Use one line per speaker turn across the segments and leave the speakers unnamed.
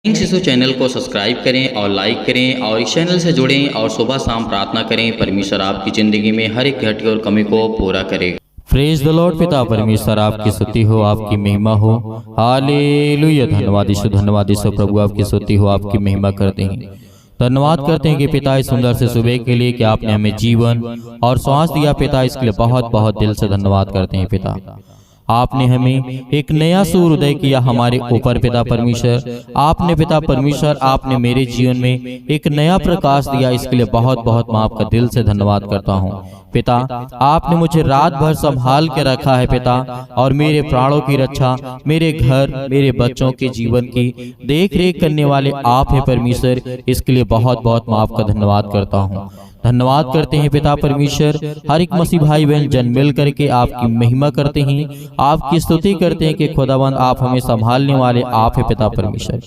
शिशु चैनल को सब्सक्राइब करें और लाइक करें और इस चैनल से जुड़ें और सुबह शाम प्रार्थना करें। परमेश्वर आपकी ज़िंदगी में हर एक घटी और कमी को पूरा करेगा।
Praise the Lord. पिता परमेश्वर आपकी स्तुति हो, आपकी महिमा हो। हालेलुया। धन्यवाद यीशु प्रभु, आपकी स्तुति हो, आपकी महिमा करते हैं। धन्यवाद करते हैं कि पिता इस सुंदर से सुबह के लिए कि आपने हमें जीवन और श्वास दिया पिता, इसके लिए बहुत बहुत दिल से धन्यवाद करते हैं पिता। आपने हमें एक नया सूर्योदय किया हमारे ऊपर पिता परमेश्वर। आपने पिता परमेश्वर आपने मेरे जीवन में एक नया प्रकाश दिया, इसके लिए बहुत बहुत मैं आपका दिल से धन्यवाद करता हूँ पिता। आपने मुझे रात भर संभाल के रखा है पिता, और मेरे प्राणों की रक्षा, मेरे घर, मेरे बच्चों के जीवन की देख रेख करने वाले आप है परमेश्वर। इसके लिए बहुत बहुत मैं आपका धन्यवाद करता हूँ। धन्यवाद करते हैं पिता परमेश्वर। हर एक मसीह भाई बहन जन मिल करके आपकी महिमा करते हैं, आपकी स्तुति करते हैं कि खुदावंद आप हमें संभालने वाले आप है पिता परमेश्वर।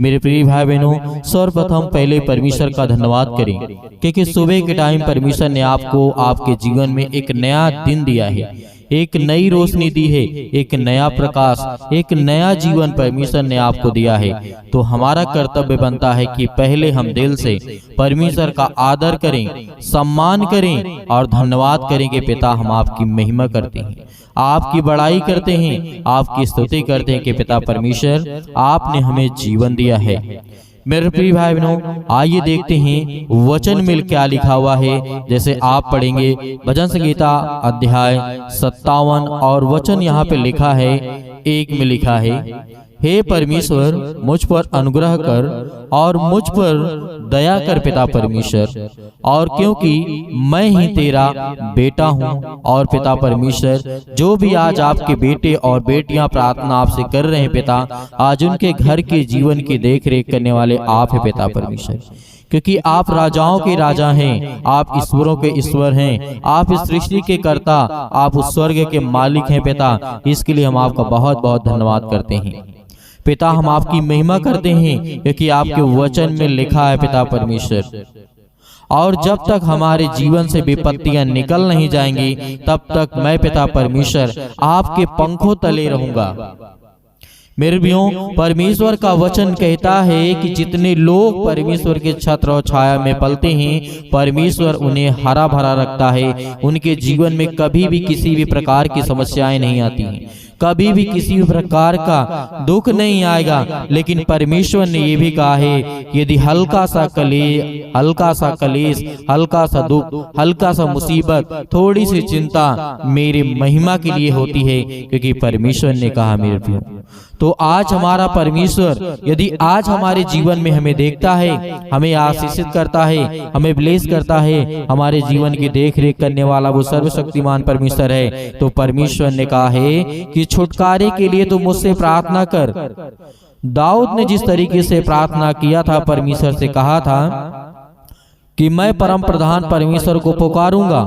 मेरे प्रिय भाई बहनों, सर्वप्रथम पहले परमेश्वर का धन्यवाद करें क्योंकि सुबह के टाइम परमेश्वर ने आपको आपके जीवन में एक नया दिन दिया है, एक नई रोशनी दी है, एक नया प्रकाश, एक नया जीवन परमेश्वर ने आपको दिया है। तो हमारा कर्तव्य बनता है कि पहले हम दिल से परमेश्वर का आदर करें, सम्मान करें और धन्यवाद करें कि पिता हम आपकी महिमा करते हैं, आपकी बड़ाई करते हैं, आपकी स्तुति करते हैं कि पिता परमेश्वर आपने हमें जीवन दिया है। मेरे प्रिय भाई बहनों, आइए देखते हैं वचन में क्या लिखा हुआ है। जैसे आप पढ़ेंगे भजन संहिता अध्याय 57 और वचन यहाँ पे लिखा है, 1 में लिखा है, हे परमेश्वर मुझ पर अनुग्रह कर और मुझ पर दया कर पिता परमेश्वर, और क्योंकि मैं ही तेरा बेटा हूँ। और पिता परमेश्वर जो भी आज आपके बेटे और बेटियां प्रार्थना आपसे कर रहे हैं पिता, आज उनके घर के जीवन की देख रेख करने वाले आप है पिता परमेश्वर, क्योंकि आप राजाओं के राजा हैं, आप ईश्वरों के ईश्वर हैं, आप इस सृष्टि के कर्ता, आप उस स्वर्ग के मालिक हैं पिता। इसके लिए हम आपका बहुत बहुत धन्यवाद करते हैं पिता। हम आपकी महिमा करते हैं क्योंकि आपके वचन में लिखा है पिता परमेश्वर, और जब तक हमारे जीवन से विपत्तियां निकल नहीं जाएंगी तब तक मैं पिता परमेश्वर आपके पंखों तले रहूंगा। मेरे भाइयों, परमेश्वर का वचन कहता है कि जितने लोग परमेश्वर के छत्र और छाया में पलते हैं, परमेश्वर उन्हें हरा भरा रखता है। उनके जीवन में कभी भी किसी भी प्रकार की समस्याएं नहीं आती हैं, कभी भी किसी भी प्रकार का दुख नहीं आएगा। लेकिन परमेश्वर ने ये भी कहा है कि यदि हल्का सा कलेश, हल्का सा दुख, हल्का सा मुसीबत, थोड़ी सी चिंता मेरी महिमा के लिए होती है, क्योंकि परमेश्वर ने कहा। मेरे प्रियो, तो आज हमारा परमेश्वर यदि आज हमारे जीवन में हमें देखता है, हमें आशीषित करता है, हमें ब्लेस करता है, हमारे जीवन की देख रेख करने वाला वो सर्वशक्तिमान परमेश्वर है, तो परमेश्वर ने कहा है कि छुटकारे के लिए तो मुझसे प्रार्थना कर। दाऊद ने जिस तरीके से प्रार्थना किया था, परमेश्वर से कहा था कि मैं परम प्रधान परमेश्वर को पुकारूंगा,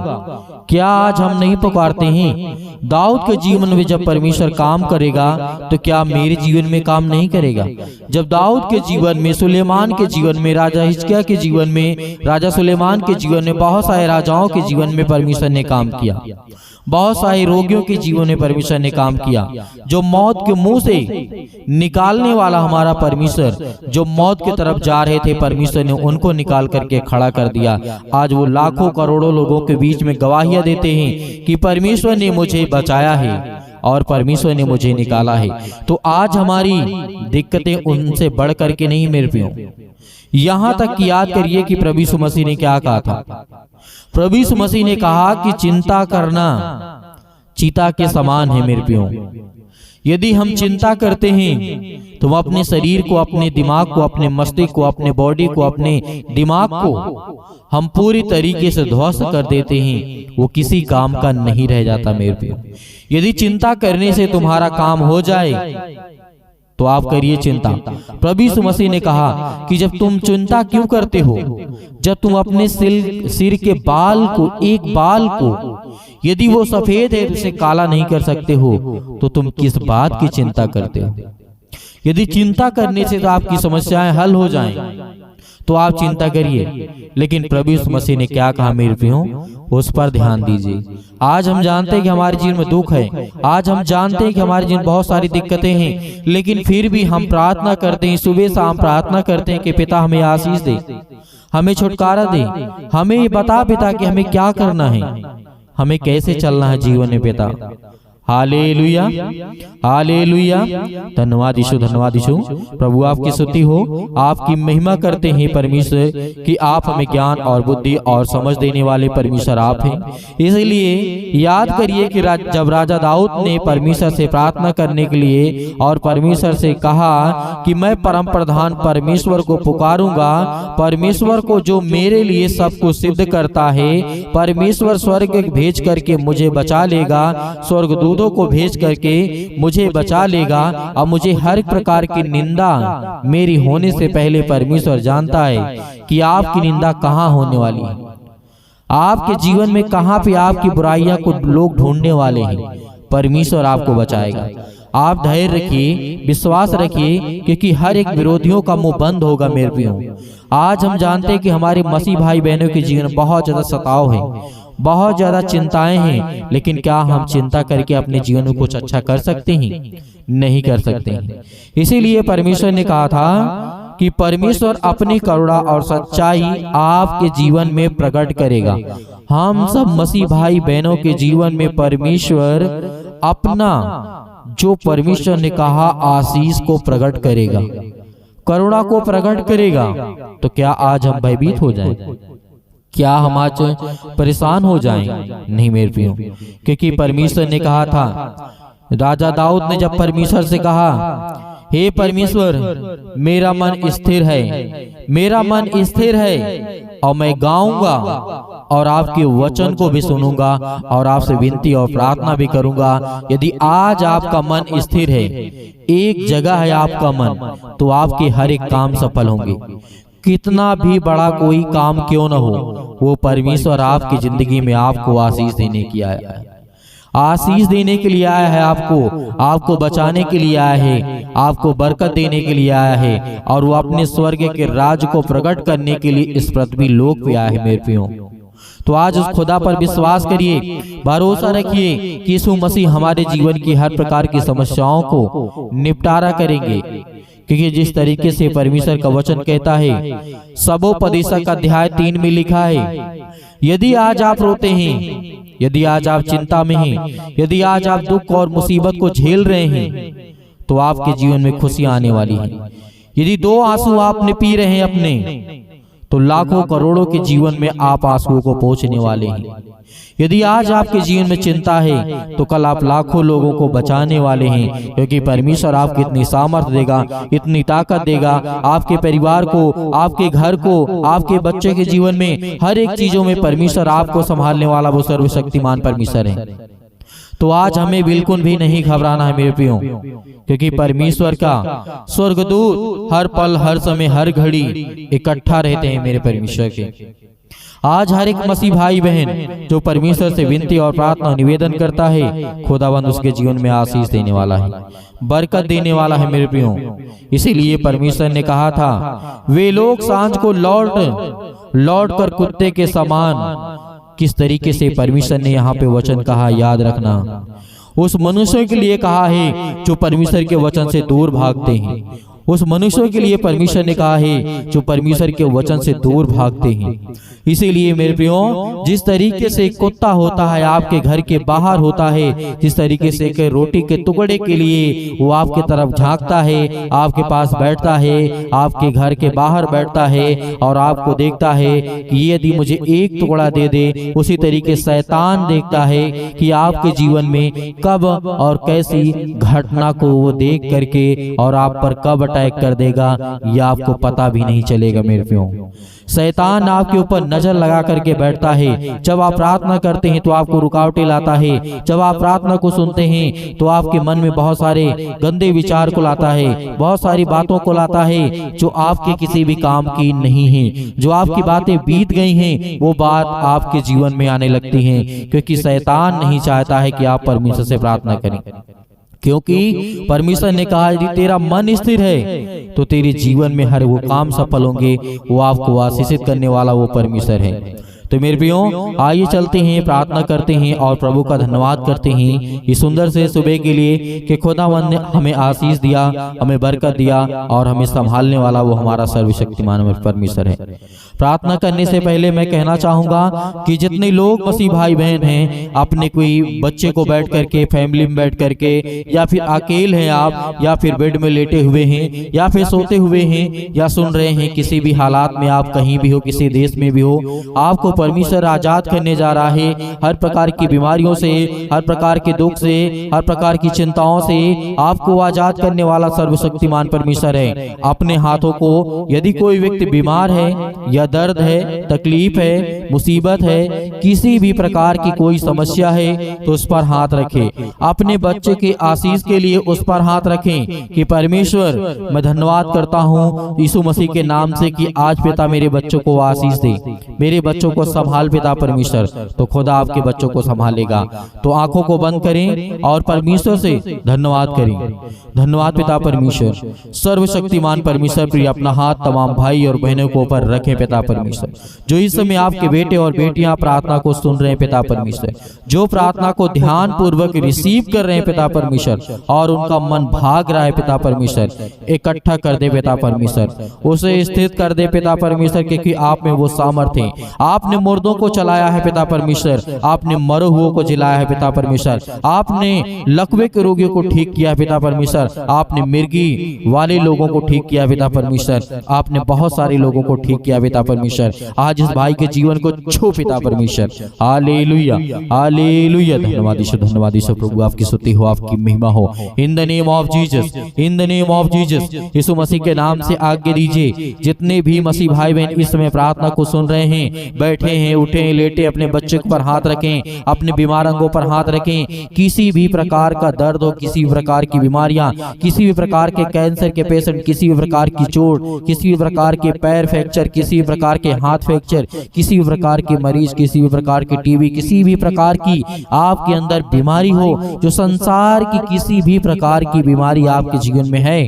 क्या आज हम नहीं पुकारते हैं? दाऊद के जीवन में जब परमेश्वर काम करेगा तो क्या मेरे जीवन में काम नहीं करेगा? जब दाऊद के जीवन में, सुलेमान के जीवन में, राजा हिजकिय्याह के जीवन में, राजा सुलेमान के जीवन में, बहुत सारे राजाओं के जीवन में परमेश्वर ने काम किया, बहुत सारे रोगियों के जीवन में परमेश्वर ने काम किया। जो मौत के मुंह से निकालने वाला हमारा परमेश्वर, जो मौत की तरफ जा रहे थे, परमेश्वर ने उनको निकाल करके खड़ा कर दिया। आज वो लाखों करोड़ों लोगों के बीच में गवाहियां देते हैं कि परमेश्वर ने मुझे बचाया है और परमेश्वर ने मुझे निकाला है। तो आज हमारी दिक्कतें उनसे बढ़ करके नहीं मेरे प्रियो। यहाँ तक कि याद करिए कि प्रभु यीशु मसीह ने क्या कहा था। प्रभु यीशु मसीह ने कहा कि चिंता करना चीता के समान है मेरे प्रियो। यदि हम चिंता करते हैं तो हम अपने शरीर को, अपने दिमाग को, अपने मस्तिष्क को, अपने बॉडी को, अपने दिमाग को हम पूरी तरीके से ध्वस्त कर देते हैं, वो किसी काम का नहीं रह जाता मेरे प्रियो। यदि चिंता करने से तुम्हारा काम हो जाए तो आप करिए चिंता। प्रभु यीशु मसीह ने कहा कि जब तुम चिंता क्यों करते हो, जब तुम अपने सिर के बाल को, एक बाल को यदि वो सफेद है तो उसे काला नहीं कर सकते हो, तो तुम किस बात की चिंता करते हो? यदि चिंता करने से तो आपकी समस्याएं हल हो जाएं, तो आप चिंता करिए। लेकिन प्रभु यीशु मसीह ने क्या कहा मेरे प्रियो, उस पर ध्यान दीजिए। आज हम जानते हैं कि हमारे जीवन में दुख है, आज हम जानते हैं कि हमारे जीवन में बहुत सारी दिक्कतें हैं, लेकिन फिर भी हम प्रार्थना करते हैं, सुबह शाम प्रार्थना करते हैं कि पिता हमें आशीष दे, हमें छुटकारा दे, हमें बता पिता कि हमें क्या करना है, हमें कैसे चलना है जीवन में पिता। Hallelujah, hallelujah. धन्यवाद यीशु, धन्यवाद यीशु। प्रभु आपकी स्तुति हो, आपकी महिमा करते हैं परमेश्वर कि आप हमें ज्ञान और बुद्धि और समझ देने वाले परमेश्वर आप हैं। इसलिए याद करिए कि जब राजा दाऊद ने परमेश्वर से प्रार्थना करने के लिए और परमेश्वर से कहा कि मैं परम प्रधान परमेश्वर को पुकारूंगा, परमेश्वर को जो मेरे लिए सब कुछ सिद्ध करता है, परमेश्वर स्वर्ग भेज करके मुझे बचा लेगा, स्वर्गदूतों को भेज करके मुझे बचा लेगा, और मुझे हर प्रकार की निंदा मेरी होने से पहले परमेश्वर जानता है कि आपकी निंदा कहाँ होने वाली है, आपके जीवन में कहाँ पे आपकी बुराइयां को लोग ढूंढने वाले हैं। परमेश्वर आपको बचाएगा। आप धैर्य रखिए, विश्वास रखिए, क्योंकि हर एक विरोधियों का मुंह बंद होगा मेरे प्रियो। आज हम जानते हैं कि हमारे मसीह भाई बहनों के जीवन में बहुत ज्यादा सताव है, बहुत ज्यादा चिंताएं हैं, लेकिन क्या हम चिंता करके अपने जीवन में कुछ अच्छा कर सकते हैं? नहीं कर सकते हैं। इसीलिए परमेश्वर ने कहा था कि परमेश्वर अपनी करुणा और सच्चाई आपके जीवन में प्रकट करेगा। हम सब मसीह भाई बहनों के जीवन में परमेश्वर अपना जो परमेश्वर ने कहा आशीष को प्रकट करेगा, करुणा को प्रकट करेगा। तो क्या आज हम भयभीत हो जाएं? क्या हम आज परेशान हो जाएं? नहीं मेरे प्रियो, क्योंकि परमेश्वर ने कहा था, राजा दाऊद ने जब परमेश्वर से कहा, हे परमेश्वर मेरा मन स्थिर है, मेरा मन स्थिर है, और मैं गाऊंगा और आपके वचन को भी सुनूंगा और आपसे विनती और प्रार्थना भी करूंगा। यदि आज आपका मन स्थिर है, एक जगह है आपका मन, तो आपके हर एक काम सफल होंगे। कितना भी बड़ा कोई काम क्यों न हो, वो परमेश्वर आपकी जिंदगी में आपको आशीष देने की आया है, आशीष देने के लिए आया है, आपको बचाने के लिए आया है, आपको बरकत देने के लिए आया है, और वो अपने स्वर्ग के राज को प्रकट करने के लिए इस पृथ्वी लोक पे आया है मेरे प्रियो। तो आज उस खुदा पर विश्वास करिए, भरोसा रखिए कि यीशु मसीह हमारे जीवन की हर प्रकार की समस्याओं को निपटारा करेंगे, क्योंकि जिस तरीके से परमेश्वर का वचन कहता है, सबोपदेशक अध्याय 3 में लिखा है, यदि आज आप रोते हैं, यदि आज आप चिंता में हैं, यदि आज आप दुख और मुसीबत को झेल रहे हैं, तो आपके जीवन में खुशियां आने वाली हैं। यदि 2 आंसू आपने पी रहे हैं अपने, तो लाखों करोड़ों के जीवन में आप आंसुओं को पोंछने वाले हैं। यदि आज आपके जीवन में चिंता है, तो कल आप लाखों लोगों को बचाने वाले हैं, क्योंकि परमेश्वर आपको इतनी सामर्थ्य देगा, इतनी ताकत देगा, आपके परिवार को, आपके घर को, आपके बच्चे के जीवन में हर एक चीजों में परमेश्वर आपको संभालने वाला वो सर्वशक्तिमान परमेश्वर है। तो आज हमें बिल्कुल भी नहीं घबराना है मेरे प्रियो, क्योंकि परमेश्वर का स्वर्गदूत हर पल, हर समय, हर घड़ी इकट्ठा रहते हैं मेरे परमेश्वर के। आज हर एक मसीह भाई बहन जो परमेश्वर से विनती और प्रार्थना निवेदन करता है, खुदावंद उसके जीवन में आशीष देने वाला है, बरकत देने वाला है मेरे प्रियो। इसीलिए परमेश्वर ने कहा था, वे लोग सांझ को लौट कर कुत्ते के समान, किस तरीके से परमेश्वर ने यहाँ पे वचन कहा, याद रखना, उस मनुष्य के लिए कहा है जो परमेश्वर के वचन से दूर भागते हैं। उस मनुष्यों के लिए परमेश्वर ने कहा है जो परमेश्वर के वचन से दूर भागते हैं। इसीलिए मेरे प्रियो, जिस तरीके से कुत्ता होता है आपके घर के बाहर होता है, जिस तरीके से कि रोटी के टुकड़े के लिए वो आपके तरफ झांकता है, आपके पास बैठता है, आपके घर के बाहर बैठता है और आपको देखता है कि यदि मुझे एक टुकड़ा दे दे, उसी तरीके शैतान देखता है कि आपके जीवन में कब और कैसी घटना को वो देख करके और आप पर कब अटैक कर देगा, यह आपको पता भी नहीं चलेगा मेरे प्रियो। शैतान आपके ऊपर नजर लगा करके बैठता है। जब आप प्रार्थना करते हैं तो आपको रुकावटें लाता है। जब आप प्रार्थना को सुनते हैं तो आपके मन में बहुत सारे गंदे विचार को लाता है, बहुत सारी बातों को लाता है जो आपके किसी भी काम की नहीं है। जो आपकी बातें बीत गई हैं वो बात आपके जीवन में आने लगती हैं, क्योंकि शैतान नहीं चाहता है कि आप परमेश्वर से प्रार्थना करें। क्योंकि परमेश्वर ने कहा यदि तेरा मन स्थिर है तो तेरे जीवन में हर वो काम सफल होंगे। वो आपको आशीषित करने वाला वो परमेश्वर है। तो मेरे प्रियो, आइए चलते हैं, प्रार्थना करते हैं और प्रभु का धन्यवाद करते हैं इस सुंदर से सुबह के लिए कि खुदावंद ने हमें आशीष दिया, हमें बरकत दिया और हमें संभालने वाला वो हमारा सर्वशक्तिमान परमेश्वर है। प्रार्थना करने से पहले मैं कहना चाहूंगा कि जितने लोग मसीह भाई बहन हैं, अपने कोई बच्चे को बैठ करके, फैमिली में बैठ करके, या फिर अकेले हैं आप, या फिर बेड में लेटे हुए हैं, या फिर सोते हुए हैं, या सुन रहे हैं, किसी भी हालात में आप कहीं भी हो, किसी देश में भी हो, आपको परमेश्वर आजाद करने जा रहा है हर प्रकार की बीमारियों से, हर प्रकार के दुख से, हर प्रकार की चिंताओं से। आपको आजाद करने वाला सर्वशक्तिमान परमेश्वर है। अपने हाथों को, यदि कोई व्यक्ति बीमार है या दर्द है, तकलीफ है, मुसीबत है, किसी भी प्रकार की कोई समस्या है, तो उस पर हाथ रखें। अपने बच्चे के आशीष के लिए उस पर हाथ रखें कि परमेश्वर, मैं धन्यवाद करता हूँ यीशु मसीह के नाम से कि आज पिता मेरे बच्चों को आशीष दे, मेरे बच्चों को संभाल पिता परमेश्वर। तो खुदा आपके बच्चों को संभालेगा। तो आंखों को बंद करें और परमेश्वर से धन्यवाद करें। धन्यवाद पिता परमेश्वर, सर्वशक्तिमान परमेश्वर। प्रिय, अपना हाथ तमाम भाई और बहनों को ऊपर रखें पिता परमेश्वर, जो इस समय आपके बेटे और बेटियां प्रार्थना को सुन रहे हैं पिता परमेश्वर, जो प्रार्थना को ध्यान पूर्वक रिसीव कर रहे हैं पिता परमेश्वर, और उनका मन भाग रहा है पिता परमेश्वर, इकट्ठा कर दे पिता परमेश्वर, उसे स्थित कर दे पिता परमेश्वर, क्योंकि आप में वो सामर्थ्य है। आपने मुर्दों को चलाया है पिता परमेश्वर, आपने मरे हुओं को जिलाया है पिता परमेश्वर, आपने लकवे के रोगियों को ठीक किया पिता परमेश्वर, आपने मिर्गी वाले लोगों को ठीक किया पिता परमेश्वर, आपने बहुत सारे लोगों को ठीक किया पिता परमेश्वर। आज इस भाई के जीवन को छू पिता परमेश्वर। Hallelujah, hallelujah. धन्यवाद यीशु, धन्यवाद यीशु प्रभु, आपकी स्तुति हो, आपकी महिमा हो। In the name of Jesus, in the name of Jesus, Yeshu Masih के नाम से आज्ञा दीजिए। जितने भी मसीह भाई बहन इस समय प्रार्थना को सुन रहे हैं, बैठे हैं, उठे हैं, लेटे, अपने बच्चे पर हाथ रखें, अपने बीमार अंगों पर हाथ रखें। किसी भी प्रकार का दर्द हो, किसी भी प्रकार की बीमारियां, किसी भी प्रकार के कैंसर के पेशेंट, किसी भी प्रकार की चोट, किसी भी प्रकार के पैर फ्रैक्चर, किसी भी प्रकार के हाथ फ्रैक्चर, किसी भी प्रकार के मरीज, किसी भी प्रकार की टीबी, किसी भी प्रकार की आपके अंदर बीमारी हो, जो संसार की किसी भी प्रकार की बीमारी आपके जीवन में है,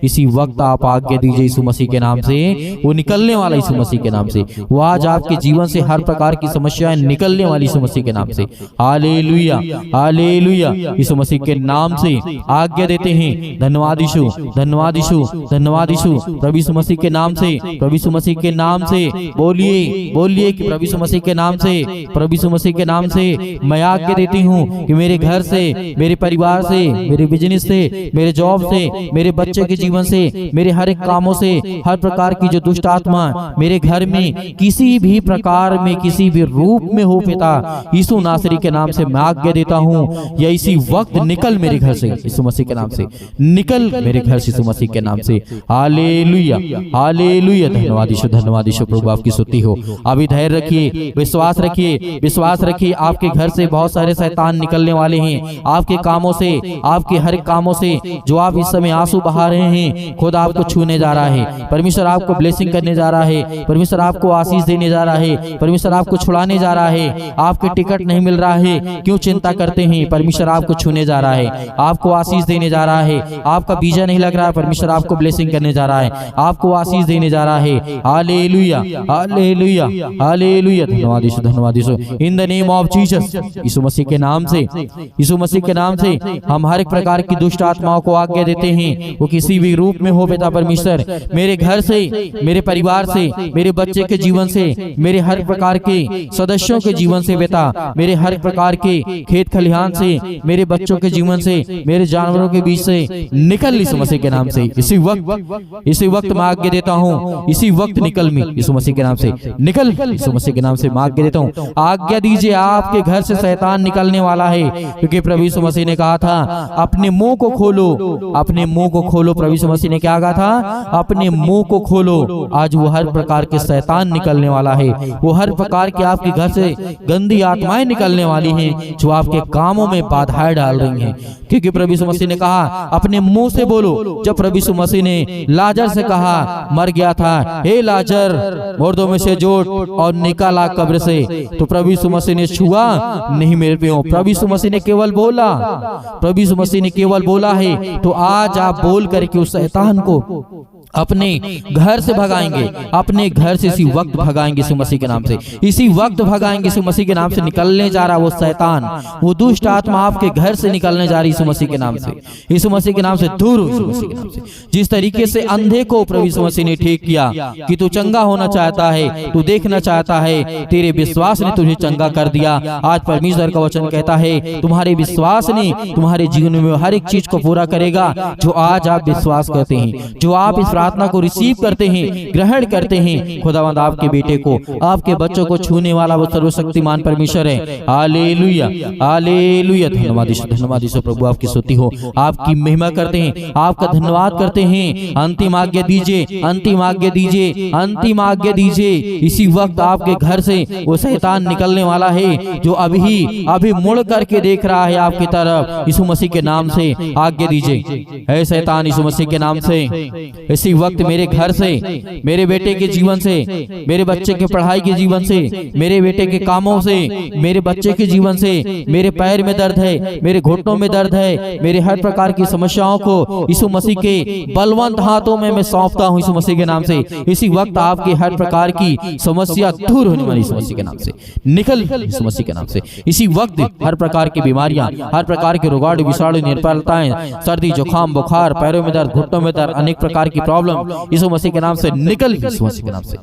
इसी वक्त आप आज्ञा दीजिए यीशु मसीह के नाम से, वो निकलने वाला यीशु मसीह के नाम से, वो आज आपके जीवन से हर प्रकार की समस्याएं निकलने वाली यीशु मसीह के नाम से। Hallelujah, hallelujah. यीशु मसीह के नाम से आज्ञा देते हैं। धन्यवाद यीशु, धन्यवाद यीशु, धन्यवाद यीशु। प्रभु यीशु मसीह के नाम से, प्रभु यीशु मसीह के नाम से बोलिए, बोलिए कि प्रभु यीशु मसीह के नाम से, प्रभु यीशु मसीह के नाम से मैं आज्ञा देती हूँ कि मेरे घर से, मेरे परिवार से, मेरे बिजनेस से, मेरे जॉब से, मेरे बच्चे के जीवन से, मेरे हर एक कामों से, हर प्रकार की जो दुष्ट आत्मा मेरे घर में किसी भी प्रकार में, किसी भी रूप में हो पिता, यीशु नासरी के नाम से मैं आज्ञा देता हूँ, या इसी वक्त निकल मेरे घर से यीशु मसीह के नाम से, निकल मेरे घर से यीशु मसीह के नाम से। Hallelujah, hallelujah. धन्यवाद यीशु, धन्यवाद यीशु प्रभु, आपकी स्तुति हो। अभी धैर्य रखिए, विश्वास रखिए, विश्वास रखिए। आपके घर से बहुत सारे शैतान निकलने वाले हैं, आपके कामों से, आपके हर कामों से जो आप इस समय आंसू बहा रहे हैं, खुद आपको छूने जा रहा है। परमेश्वर आपको ब्लेसिंग करने जा रहा है, परमेश्वर आपको आशीष देने जा रहा है, परमेश्वर आपको छुड़ाने जा रहा है। आपके टिकट नहीं मिल रहा है, क्यों चिंता करते हैं? परमेश्वर आपको छूने जा रहा है, आपको आशीष देने जा रहा है। आपका वीजा नहीं लग रहा है, परमेश्वर आपको ब्लेसिंग करने जा रहा है, आपको आशीष देने जा रहा है। Hallelujah, hallelujah, hallelujah. धन्यवाद यीशु, धन्यवाद Yeshu. In the name of Jesus, Yeshu Masih के नाम से, यीशु मसीह के नाम से हम हर एक प्रकार की दुष्ट आत्माओं को आज्ञा देते हैं, वो किसी भी रूप में हो पिता परमेश्वर, मेरे घर से, मेरे परिवार से, मेरे बच्चे के जीवन से, मेरे हर प्रकार के सदस्यों के जीवन से पिता, मेरे हर प्रकार के खेत खलिहान से, मेरे बच्चों के जीवन से, मेरे जानवरों के बीच से निकल यीशु मसीह के नाम से। इसी वक्त मैं आज्ञा देता हूँ, इसी वक्त निकल में यीशु मसीह के नाम से, निकल यीशु मसीह के नाम से मैं आज्ञा देता हूँ। आज्ञा दीजिए, आपके घर से शैतान निकलने वाला है, क्योंकि प्रभु यीशु मसीह ने कहा था अपने मुंह को खोलो, अपने मुंह को खोलो। प्रभु यीशु मसीह ने क्या कहा था? अपने मुंह को खोलो। आज वो हर प्रकार के शैतान निकलने वाला है, वो हर प्रकार के आपके घर से गंदी आत्माएं निकलने वाली हैं, जो आपके कामों में बाधाएं डाल रही हैं, क्योंकि प्रभु यीशु मसीह ने कहा अपने मुंह से बोलो। जब प्रभु यीशु मसीह ने लाजर से कहा, मर गया था, हे लाजर मुर्दों में से जोड़ और निकाला कब्र से। तो प्रभु यीशु मसीह ने छुआ नहीं मेरे प्रियो, प्रभु यीशु मसीह ने केवल बोला, प्रभु यीशु मसीह ने केवल बोला है। तो आज आप बोल करके उस शैतान को अपने घर से भगाएंगे, अपने घर से इसी वक्त भगाएंगे यीशु मसीह के नाम से, इसी वक्त भगाएंगे यीशु मसीह के नाम से। निकलने जा रहा वो शैतान, वो दुष्ट आत्मा आपके घर से निकलने जा रही यीशु मसीह के नाम से, यीशु मसीह के नाम से दूर हो यीशु मसीह के नाम से। जिस तरीके से अंधे को प्रभु यीशु मसीह ने ठीक किया कि तू चंगा होना चाहता है, तू देखना चाहता है, तेरे विश्वास ने तुझे चंगा कर दिया। आज परमेश्वर का वचन कहता है तुम्हारे विश्वास ने तुम्हारे जीवन में हर एक चीज को पूरा करेगा जो आज आप विश्वास करते हैं, जो आप इस प्रार्थना को रिसीव करते हैं, ग्रहण करते हैं। खुदावंद आपके बेटे को, आपके बच्चों को छूने वाला वो सर्वशक्तिमान परमेश्वर है। Hallelujah, hallelujah. धन्यवाद यीशु, धन्यवाद यीशु। प्रभु आपकी स्तुति हो, आपकी महिमा करते हैं, आपका धन्यवाद करते हैं। अंतिम आज्ञा दीजिए, अंतिम आज्ञा दीजिए, अंतिम आज्ञा दीजिए। इसी वक्त आपके घर से वो शैतान निकलने वाला है जो अभी मुड़ करके देख रहा है आपकी तरफ। यीशु मसीह के नाम से आज्ञा दीजिए, हे शैतान, यीशु मसीह के नाम से इसी वक्त मेरे घर से, मेरे बेटे के जीवन से, मेरे बच्चे के पढ़ाई के जीवन से, मेरे बेटे के कामों से, मेरे बच्चे के जीवन से, मेरे पैर में दर्द है, मेरे घुटनों में दर्द है, मेरे हर प्रकार की समस्याओं को यीशु मसीह के बलवंत हाथों में मैं सौंपता हूं यीशु मसीह के नाम से। इसी वक्त आपकी हर प्रकार की समस्या दूर होने वाली यीशु मसीह के नाम से, निकल यीशु मसीह के नाम से। इसी वक्त हर प्रकार की बीमारियां, हर प्रकार के रोगाणु विषाणु निर्बलताएं, सर्दी जुकाम बुखार, पैरों में दर्द, घुटनों में दर्द, अनेक प्रकार की प्रॉब्लम यीशु मसीह के नाम से निकल, यीशु मसीह के नाम से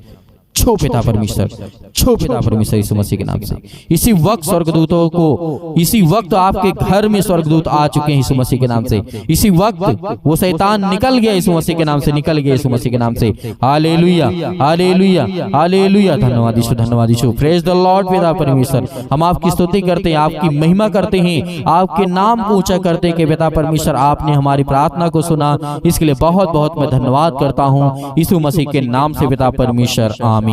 छो पिता परमेश्वर, छो पिता परमेश्वर यीशु मसीह के नाम से। इसी वक्त स्वर्गदूतों को, इसी वक्त आपके घर में स्वर्गदूत आ चुके हैं यीशु मसीह के नाम से। इसी वक्त वो शैतान निकल गया यीशु मसीह के नाम से, निकल गया यीशु मसीह के नाम से। Hallelujah, hallelujah, hallelujah. धन्यवाद यीशु, धन्यवाद यीशु। प्रेज द लॉर्ड पिता परमेश्वर। हम आपकी स्तुति करते हैं, आपकी महिमा करते हैं, आपके नाम को ऊंचा करते हैं कि पिता परमेश्वर आपने हमारी प्रार्थना को सुना। इसके लिए बहुत बहुत मैं धन्यवाद करता हूँ यीशु मसीह के नाम से पिता परमेश्वर, आमीन।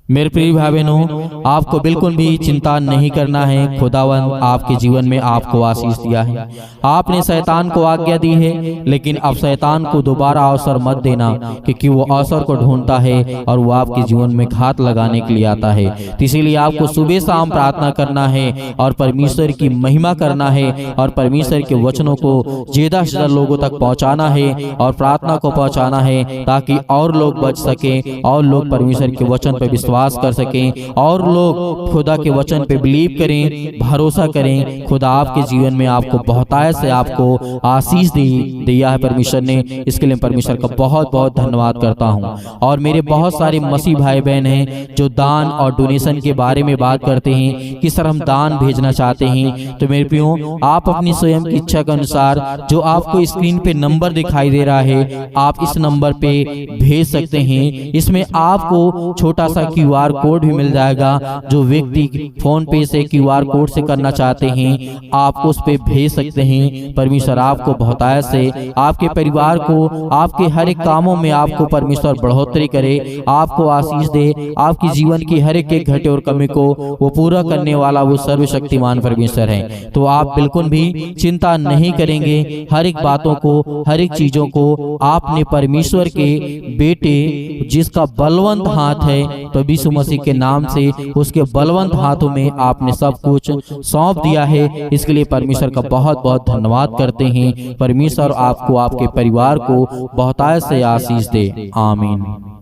मेरे प्रिय भाई बहनों, आपको बिल्कुल भी चिंता नहीं करना है। खुदावंद आपके जीवन में आपको आशीष दिया है। आपने शैतान को आज्ञा दी है, लेकिन अब शैतान को दोबारा अवसर मत देना, क्योंकि वो अवसर को ढूंढता है और वो आपके जीवन में घात लगाने के लिए आता है। तो इसीलिए आपको सुबह शाम प्रार्थना करना है और परमेश्वर की महिमा करना है और परमेश्वर के वचनों को ज्यादा से ज्यादा लोगों तक पहुंचाना है और प्रार्थना को पहुंचाना है, ताकि और लोग बच सके और लोग परमेश्वर के वचन पर विश्वास कर सकें और लोग खुदा के वचन पे बिलीव करें, भरोसा करें। खुदा आपके जीवन में आपको बहुतायत से आपको आशीष दिया है परमेश्वर ने। इसके लिए परमेश्वर का बहुत बहुत धन्यवाद करता हूं। और मेरे बहुत सारे मसीह भाई बहन हैं जो दान और डोनेशन के बारे में बात करते हैं कि सर हम दान भेजना चाहते हैं। तो मेरे प्रियो, आप अपनी स्वयं की इच्छा के अनुसार जो आपको स्क्रीन पे नंबर दिखाई दे रहा है, आप इस नंबर पे भेज सकते हैं। इसमें आपको छोटा सा क्यूआर कोड भी मिल जाएगा। जो व्यक्ति फोन पे से क्यूआर कोड से करना चाहते हैं, आप उस पे भेज सकते हैं। परमेश्वर आपको बहुतायत से, आपके परिवार को, आपके हर एक कामों में आपको परमेश्वर बढ़ोतरी करे, आपको आशीष दे। आपकी जीवन की हर एक घटे और कमी को वो पूरा करने वाला वो सर्वशक्तिमान परमेश्वर है। तो आप बिल्कुल भी चिंता नहीं करेंगे। हर एक बातों को, हर एक चीजों को आपने परमेश्वर के बेटे जिसका बलवंत हाथ है, तो यीशु मसीह के नाम से उसके बलवंत हाथों में आपने सब कुछ सौंप दिया है। इसके लिए परमेश्वर का बहुत बहुत धन्यवाद करते हैं। परमेश्वर आपको, आपके परिवार को बहुतायत से आशीष दे। आमीन।